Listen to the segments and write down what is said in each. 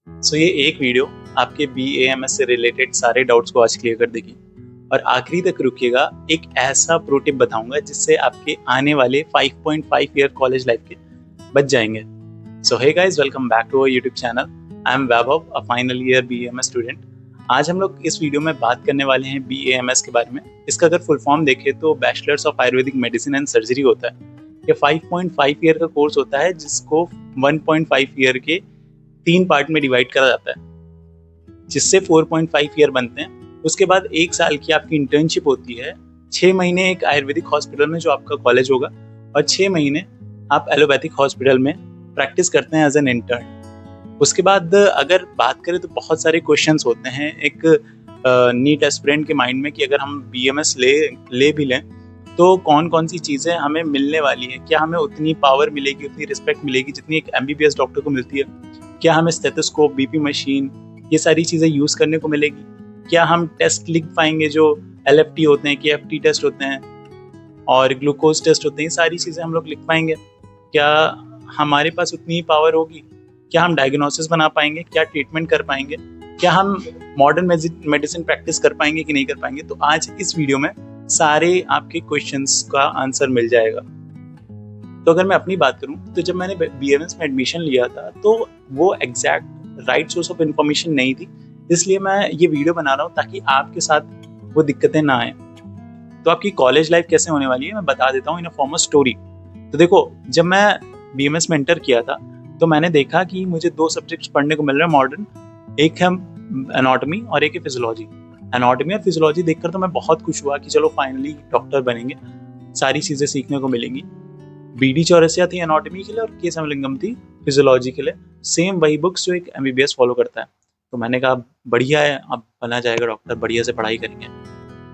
ये एक वीडियो आपके BAMS से रिलेटेड सारे डाउट्स को आज क्लियर कर देगी और आखिरी तक रुकिएगा। एक ऐसा प्रो टिप बताऊंगा जिससे आपके आने वाले 5.5 ईयर कॉलेज लाइफ के बच जाएंगे। So hey guys, welcome back to our YouTube channel. I am Vaibhav, a final year BAMS student. आज हम लोग इस वीडियो में बात करने वाले हैं BAMS के बारे में। इसका अगर फुल फॉर्म देखें तो bachelors of Ayurvedic medicine and surgery होता है। ये 5.5 ईयर का कोर्स होता है जिसको 1.5 ईयर के 3 पार्ट में डिवाइड करा जाता है, जिससे 4.5 ईयर बनते हैं। उसके बाद 1 साल की आपकी इंटर्नशिप होती है, 6 महीने एक आयुर्वेदिक हॉस्पिटल में जो आपका कॉलेज होगा, और 6 महीने आप एलोपैथिक हॉस्पिटल में प्रैक्टिस करते हैं एज एन इंटर्न। उसके बाद अगर बात करें तो बहुत सारे क्वेश्चंस होते हैं एक नीट एस्पिरेंट के माइंड में कि अगर हम BMS ले भी लें तो कौन कौन सी चीज़ें हमें मिलने वाली है। क्या हमें उतनी पावर मिलेगी, उतनी रिस्पेक्ट मिलेगी जितनी एक MBBS डॉक्टर को मिलती है? क्या हमें स्टेथोस्कोप, BP मशीन, ये सारी चीज़ें यूज़ करने को मिलेगी? क्या हम टेस्ट लिख पाएंगे जो LFT होते हैं, KFT टेस्ट होते हैं और ग्लूकोज टेस्ट होते हैं, ये सारी चीज़ें हम लोग लिख पाएंगे? क्या हमारे पास उतनी पावर होगी? क्या हम डायग्नोसिस बना पाएंगे? क्या ट्रीटमेंट कर पाएंगे? क्या हम मॉडर्न मेडिसिन प्रैक्टिस कर पाएंगे कि नहीं कर पाएंगे? तो आज इस वीडियो में सारे आपके क्वेश्चंस का आंसर मिल जाएगा। तो अगर मैं अपनी बात करूं तो जब मैंने BMS में एडमिशन लिया था तो वो exact right source of information नहीं थी, इसलिए मैं ये वीडियो बना रहा हूँ ताकि आपके साथ वो दिक्कतें ना आए। तो आपकी कॉलेज लाइफ कैसे होने वाली है मैं बता देता हूँ इन अ फॉर्म ऑफ स्टोरी। तो देखो, जब मैं BMS में एंटर किया था तो मैंने देखा कि मुझे 2 सब्जेक्ट्स पढ़ने को मिल रहे हैं मॉडर्न। एक है एनाटॉमी और एक है फिजियोलॉजी। एनाटॉमी और फिजियोलॉजी देखकर तो मैं बहुत खुश हुआ कि चलो फाइनली डॉक्टर बनेंगे, सारी चीज़ें सीखने को मिलेंगी। BD चौरसिया थी एनाटॉमी के लिए और K समलिंगम थी फिजियोलॉजी के लिए। सेम वही बुक्स जो एक MBBS फॉलो करता है। तो मैंने कहा बढ़िया है, अब बना जाएगा डॉक्टर, बढ़िया से पढ़ाई करेंगे।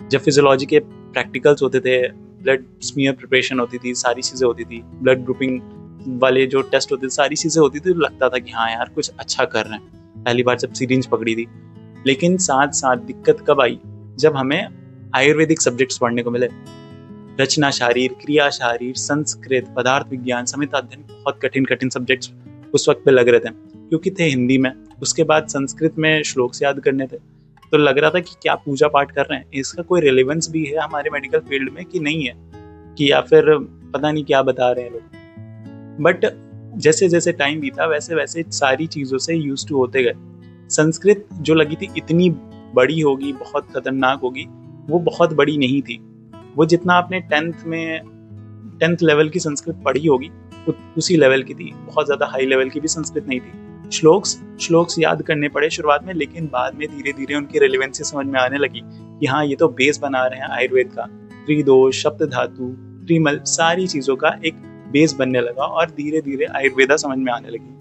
जब फिजियोलॉजी के प्रैक्टिकल्स होते थे, ब्लड स्मीयर प्रिपरेशन होती थी, सारी चीज़ें होती थी, ब्लड ग्रुपिंग वाले जो टेस्ट होते थे, सारी चीज़ें होती थी, तो लगता था कि हाँ यार कुछ अच्छा कर रहे हैं। पहली बार जब सिरिंज पकड़ी थी। लेकिन साथ साथ दिक्कत कब आई? जब हमें आयुर्वेदिक सब्जेक्ट्स पढ़ने को मिले। रचना शारीर, क्रिया शारीर, संस्कृत, पदार्थ विज्ञान, संहिता अध्ययन, बहुत कठिन सब्जेक्ट्स उस वक्त पे लग रहे थे क्योंकि थे हिंदी में। उसके बाद संस्कृत में श्लोक से याद करने थे, तो लग रहा था कि क्या पूजा पाठ कर रहे हैं, इसका कोई रिलेवेंस भी है हमारे मेडिकल फील्ड में कि नहीं है, कि या फिर पता नहीं क्या बता रहे हैं लोग। बट जैसे जैसे टाइम बीता वैसे वैसे सारी चीज़ों से यूज टू होते गए। संस्कृत जो लगी थी इतनी बड़ी होगी, बहुत खतरनाक होगी, वो बहुत बड़ी नहीं थी। वो जितना आपने 10th लेवल की संस्कृत पढ़ी होगी उसी लेवल की थी, बहुत ज़्यादा हाई लेवल की भी संस्कृत नहीं थी। श्लोक्स याद करने पड़े शुरुआत में, लेकिन बाद में धीरे धीरे उनकी रेलेवेंसी समझ में आने लगी कि हाँ ये तो बेस बना रहे हैं आयुर्वेद का। त्रिदोष, सप्त धातु, त्रिमल, सारी चीज़ों का एक बेस बनने लगा और धीरे धीरे आयुर्वेदा समझ में आने लगी।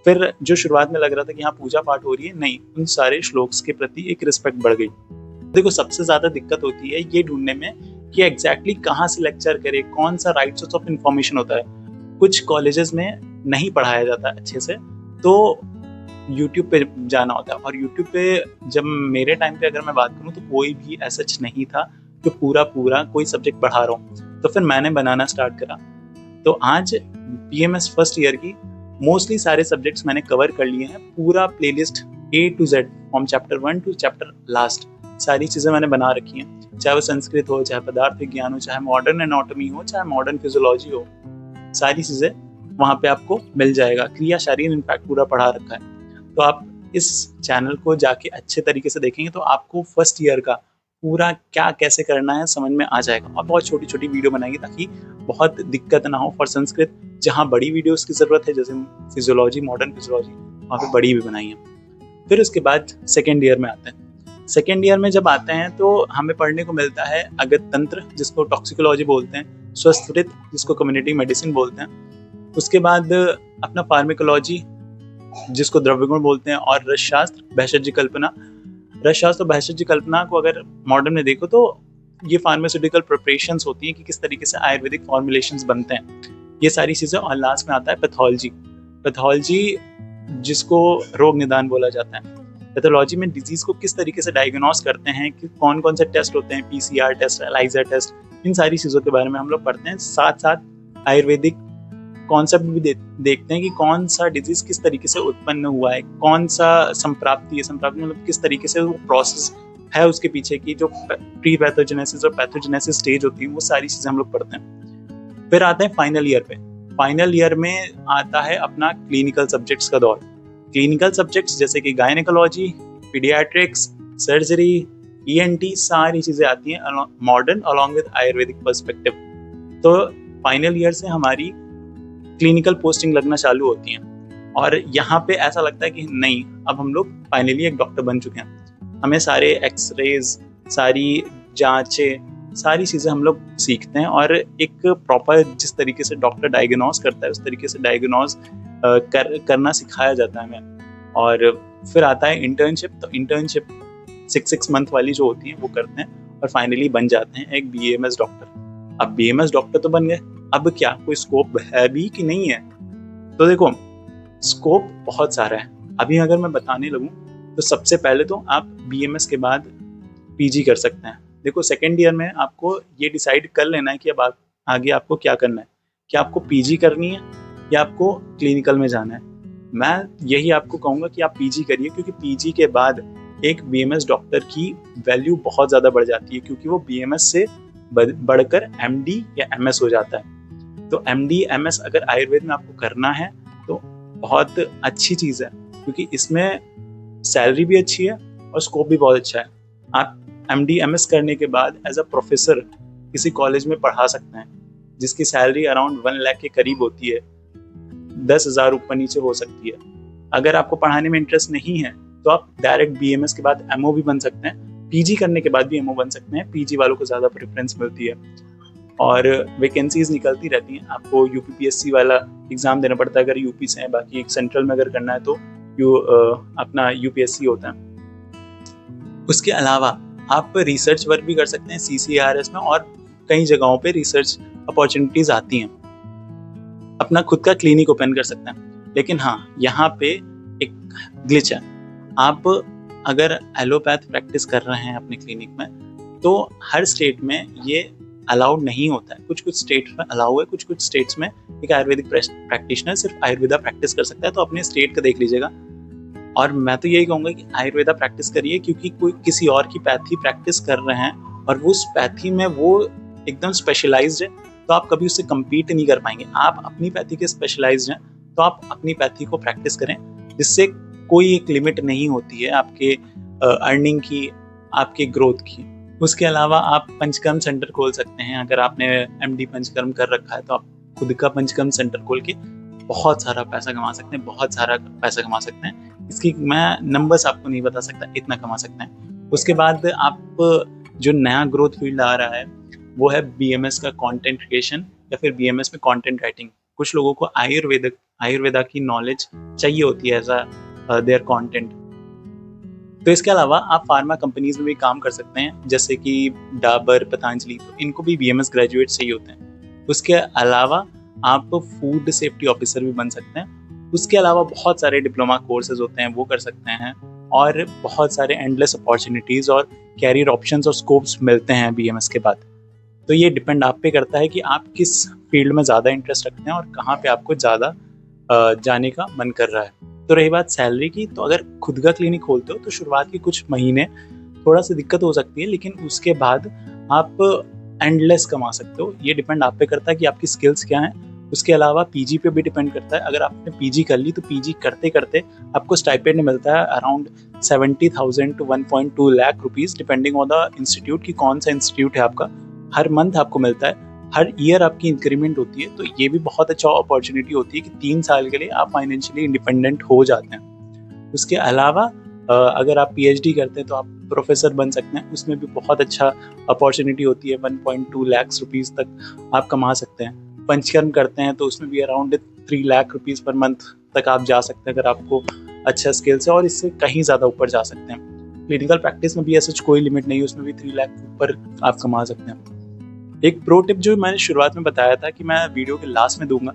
फिर जो शुरुआत में लग रहा था कि हाँ पूजा पाठ हो रही है, नहीं, उन सारे श्लोक्स के प्रति एक रिस्पेक्ट बढ़ गई। देखो, सबसे ज्यादा दिक्कत होती है ये ढूंढने में कि एग्जैक्टली कहाँ से लेक्चर करे, कौन सा राइट सोर्स ऑफ इन्फॉर्मेशन होता है। कुछ कॉलेजेस में नहीं पढ़ाया जाता अच्छे से, तो यूट्यूब पे जाना होता है। और यूट्यूब पे जब मेरे टाइम पे अगर मैं बात करूँ तो कोई भी ऐसा नहीं था जो पूरा कोई सब्जेक्ट पढ़ा रहा हूँ। तो फिर मैंने बनाना स्टार्ट करा। तो आज BMS फर्स्ट ईयर की मोस्टली सारे सब्जेक्ट्स मैंने कवर कर लिए हैं। पूरा playlist A to Z from chapter 1 to chapter last सारी चीज़ें मैंने बना रखी हैं। चाहे वो संस्कृत हो, चाहे पदार्थ विज्ञान हो, चाहे मॉडर्न एनाटॉमी हो, चाहे मॉडर्न फिजियोलॉजी हो, सारी चीज़ें वहाँ पे आपको मिल जाएगा। क्रिया शारीर इनफैक्ट पूरा पढ़ा रखा है। तो आप इस चैनल को जाके अच्छे तरीके से देखेंगे तो आपको फर्स्ट ईयर का पूरा क्या कैसे करना है समझ में आ जाएगा। और बहुत छोटी छोटी वीडियो बनाएंगे ताकि बहुत दिक्कत ना हो। फॉर संस्कृत जहाँ बड़ी वीडियोस की ज़रूरत है, जैसे फिजियोलॉजी, मॉडर्न फिजियोलॉजी, वहाँ पे बड़ी भी बनाई है। फिर उसके बाद सेकेंड ईयर में आते हैं। सेकेंड ईयर में जब आते हैं तो हमें पढ़ने को मिलता है अगत तंत्र, जिसको टॉक्सिकोलॉजी बोलते हैं, स्वस्थवृत्त, जिसको कम्युनिटी मेडिसिन बोलते हैं। उसके बाद अपना फार्मेकोलॉजी, जिसको द्रव्यगुण बोलते हैं, और रसशास्त्र, भेषज कल्पना। रसशास्त्र और भेषज कल्पना को अगर मॉडर्न में देखो तो ये फार्मास्यूटिकल प्रिपरेशंस होती हैं कि किस तरीके से आयुर्वेदिक फॉर्मुलेशंस बनते हैं, ये सारी चीज़ें। और लास्ट में आता है पैथोलॉजी, जिसको रोग निदान बोला जाता है। पैथोलॉजी में डिजीज को किस तरीके से डायग्नोस करते हैं, कि कौन कौन से टेस्ट होते हैं, PCR टेस्ट, एलाइजा टेस्ट, इन सारी चीज़ों के बारे में हम लोग पढ़ते हैं। साथ साथ आयुर्वेदिक कॉन्सेप्ट भी देखते हैं कि कौन सा डिजीज किस तरीके से उत्पन्न हुआ है, कौन सा संप्राप्ति है, संप्राप्ति मतलब किस तरीके से वो प्रोसेस है उसके पीछे की, जो प्री पैथोजेनेसिस और पैथोजेनेसिस स्टेज होती है, वो सारी चीजें हम लोग पढ़ते हैं। फिर आते हैं फाइनल ईयर पे। फाइनल ईयर में आता है अपना क्लिनिकल सब्जेक्ट्स का दौर। क्लिनिकल सब्जेक्ट्स जैसे कि गायनेकोलॉजी, पीडियाट्रिक्स, सर्जरी, ENT, सारी चीजें आती हैं modern along with Ayurvedic perspective. तो फाइनल ईयर से हमारी क्लिनिकल पोस्टिंग लगना चालू होती हैं और यहाँ पे ऐसा लगता है कि नहीं, अब हम लोग फाइनली एक डॉक्टर बन चुके हैं। हमें सारे एक्सरेज, सारी जांचें, सारी चीज़ें हम लोग सीखते हैं और एक प्रॉपर जिस तरीके से डॉक्टर डायग्नोज करता है उस तरीके से डायग्नोज करना सिखाया जाता है हमें। और फिर आता है इंटर्नशिप। तो इंटर्नशिप 6 मंथ वाली जो होती है वो करते हैं और फाइनली बन जाते हैं एक BAMS डॉक्टर। अब BAMS डॉक्टर तो बन गए, अब क्या कोई स्कोप है भी कि नहीं है? तो देखो, स्कोप बहुत सारा है। अभी अगर मैं बताने लगूं तो सबसे पहले तो आप BMS के बाद PG कर सकते हैं। देखो, सेकेंड ईयर में आपको ये डिसाइड कर लेना है कि अब आगे आपको क्या करना है, क्या आपको PG करनी है या आपको क्लिनिकल में जाना है। मैं यही आपको कहूँगा कि आप PG करिए, क्योंकि PG के बाद एक BMS डॉक्टर की वैल्यू बहुत ज़्यादा बढ़ जाती है, क्योंकि वो BMS से बढ़कर MD या MS हो जाता है। तो MD MS अगर आयुर्वेद में आपको करना है तो बहुत अच्छी चीज़ है, क्योंकि इसमें सैलरी भी अच्छी है और स्कोप भी बहुत अच्छा है। आप MD MS करने के बाद एज अ प्रोफेसर किसी कॉलेज में पढ़ा सकते हैं, जिसकी सैलरी अराउंड 1 लाख के करीब होती है, 10,000 ऊपर नीचे हो सकती है। अगर आपको पढ़ाने में इंटरेस्ट नहीं है तो आप डायरेक्ट BMS के बाद MO भी बन सकते हैं, PG करने के बाद भी MO बन सकते हैं। PG वालों को ज़्यादा प्रेफरेंस मिलती है और वैकेंसीज निकलती रहती हैं। आपको UPPSC वाला एग्ज़ाम देना पड़ता है अगर यूपी से है, बाकी एक सेंट्रल में अगर करना है तो अपना UPSC होता है। उसके अलावा आप रिसर्च वर्क भी कर सकते हैं CCRS में, और कई जगहों पे रिसर्च अपॉर्चुनिटीज आती हैं। अपना खुद का क्लिनिक ओपन कर सकते हैं। लेकिन हाँ, यहाँ पे एक ग्लिच है। आप अगर एलोपैथ प्रैक्टिस कर रहे हैं अपने क्लिनिक में तो हर स्टेट में ये अलाउड नहीं होता है। कुछ कुछ स्टेट्स में अलाउ है, कुछ कुछ स्टेट्स में एक आयुर्वेदिक प्रैक्टिशनर सिर्फ आयुर्वेदा प्रैक्टिस कर सकता है। तो अपने स्टेट का देख लीजिएगा। और मैं तो यही कहूँगा कि आयुर्वेदा प्रैक्टिस करिए, क्योंकि कोई किसी और की पैथी प्रैक्टिस कर रहे हैं और वो उस पैथी में वो एकदम स्पेशलाइज्ड है, तो आप कभी उससे कम्पीट नहीं कर पाएंगे। आप अपनी पैथी के स्पेशलाइज्ड हैं तो आप अपनी पैथी को प्रैक्टिस करें, जिससे कोई एक लिमिट नहीं होती है आपके अर्निंग की, आपके ग्रोथ की। उसके अलावा आप पंचकर्म सेंटर खोल सकते हैं। अगर आपने MD पंचकर्म कर रखा है तो आप खुद का पंचकर्म सेंटर खोल के बहुत सारा पैसा कमा सकते हैं, बहुत सारा पैसा कमा सकते हैं। इसकी मैं नंबर्स आपको नहीं बता सकता, इतना कमा सकते हैं। उसके बाद आप जो नया ग्रोथ फील्ड आ रहा है वो है BMS का कंटेंट क्रिएशन या फिर BMS में कंटेंट राइटिंग। कुछ लोगों को आयुर्वेदा की नॉलेज चाहिए होती है एज अ देयर कंटेंट। तो इसके अलावा आप फार्मा कंपनीज में भी काम कर सकते हैं, जैसे कि डाबर, पतंजलि, तो इनको भी BMS ग्रेजुएट चाहिए होते हैं। उसके अलावा आप फूड सेफ्टी ऑफिसर भी बन सकते हैं। उसके अलावा बहुत सारे डिप्लोमा कोर्सेज होते हैं, वो कर सकते हैं, और बहुत सारे एंडलेस अपॉर्चुनिटीज़ और कैरियर ऑप्शंस और स्कोप्स मिलते हैं BMS के बाद। तो ये डिपेंड आप पे करता है कि आप किस फील्ड में ज़्यादा इंटरेस्ट रखते हैं और कहाँ पे आपको ज़्यादा जाने का मन कर रहा है। तो रही बात सैलरी की, तो अगर खुद का क्लिनिक खोलते हो तो शुरुआत के कुछ महीने थोड़ा सा दिक्कत हो सकती है, लेकिन उसके बाद आप एंडलेस कमा सकते हो। ये डिपेंड आप पे करता है कि आपकी स्किल्स क्या हैं। उसके अलावा PG पे भी डिपेंड करता है। अगर आपने PG कर ली तो PG करते करते आपको स्टाइपेंड मिलता है around 70,000 to 1.2 lakh rupees, depending on the institute की कौन सा इंस्टीट्यूट है आपका। हर मंथ आपको मिलता है, हर ईयर आपकी इंक्रीमेंट होती है। तो ये भी बहुत अच्छा अपॉर्चुनिटी होती है कि 3 साल के लिए आप फाइनेंशियली इंडिपेंडेंट हो जाते हैं। उसके अलावा अगर आप PhD करते हैं तो आप प्रोफेसर बन सकते हैं। उसमें भी बहुत अच्छा अपॉर्चुनिटी होती है, 1.2 लाख रुपीज़ तक आप कमा सकते हैं। पंचकर्म करते हैं तो उसमें भी around 3 lakh rupees per month तक आप जा सकते हैं अगर आपको अच्छा स्किल्स है, और इससे कहीं ज़्यादा ऊपर जा सकते हैं। क्लिनिकल प्रैक्टिस में भी ऐसा कोई लिमिट नहीं है, उसमें भी 3 लाख ऊपर आप कमा सकते हैं। एक प्रो टिप जो मैंने शुरुआत में बताया था कि मैं वीडियो के लास्ट में दूंगा,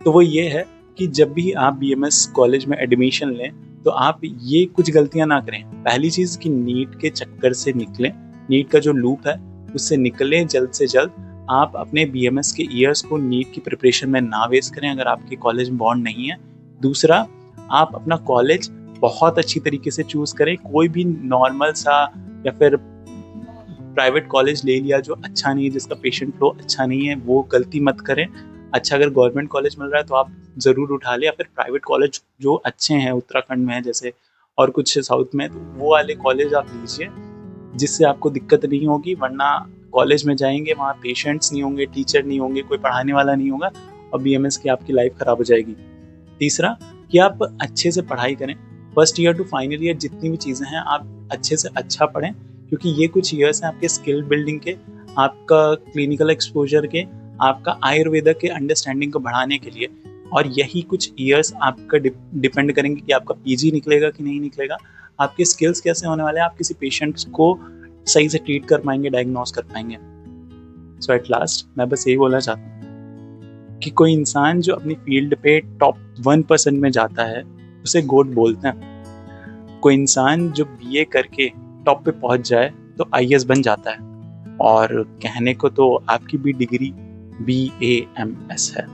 तो वो ये है कि जब भी आप BMS कॉलेज में एडमिशन लें तो आप ये कुछ गलतियां ना करें। पहली चीज़ कि नीट के चक्कर से निकलें, नीट का जो लूप है उससे निकलें जल्द से जल्द। आप अपने BMS के ईयर्स को नीट की प्रिपरेशन में ना वेस्ट करें अगर आपके कॉलेज में बॉन्ड नहीं है। दूसरा, आप अपना कॉलेज बहुत अच्छी तरीके से चूज़ करें। कोई भी नॉर्मल सा या फिर प्राइवेट कॉलेज ले लिया जो अच्छा नहीं है, जिसका पेशेंट फ्लो अच्छा नहीं है, वो गलती मत करें। अच्छा, अगर गवर्नमेंट कॉलेज मिल रहा है तो आप ज़रूर उठा लें, या फिर प्राइवेट कॉलेज जो अच्छे हैं उत्तराखंड में है जैसे, और कुछ साउथ में, तो वो वाले कॉलेज आप लीजिए जिससे आपको दिक्कत नहीं होगी। वरना कॉलेज में जाएंगे, वहाँ पेशेंट्स नहीं होंगे, टीचर नहीं होंगे, कोई पढ़ाने वाला नहीं होगा, और BMS की आपकी लाइफ ख़राब हो जाएगी। तीसरा, कि आप अच्छे से पढ़ाई करें। First year to final year जितनी भी चीज़ें हैं आप अच्छे से अच्छा पढ़ें, क्योंकि ये कुछ ईयर्स हैं आपके स्किल बिल्डिंग के, आपका क्लिनिकल एक्सपोजर के, आपका आयुर्वेदा के अंडरस्टैंडिंग को बढ़ाने के लिए। और यही कुछ ईयर्स आपका डिपेंड करेंगे कि आपका PG निकलेगा कि नहीं निकलेगा, आपके स्किल्स कैसे होने वाले हैं, आप किसी पेशेंट्स को सही से ट्रीट कर पाएंगे, डायग्नोस कर पाएंगे। सो एट लास्ट मैं बस यही बोलना चाहता हूँ कि कोई इंसान जो अपनी फील्ड पे टॉप 1% में जाता है उसे गोट बोलते हैं। कोई इंसान जो BA करके टॉप पे पहुंच जाए तो IAS बन जाता है। और कहने को तो आपकी भी डिग्री BAMS है।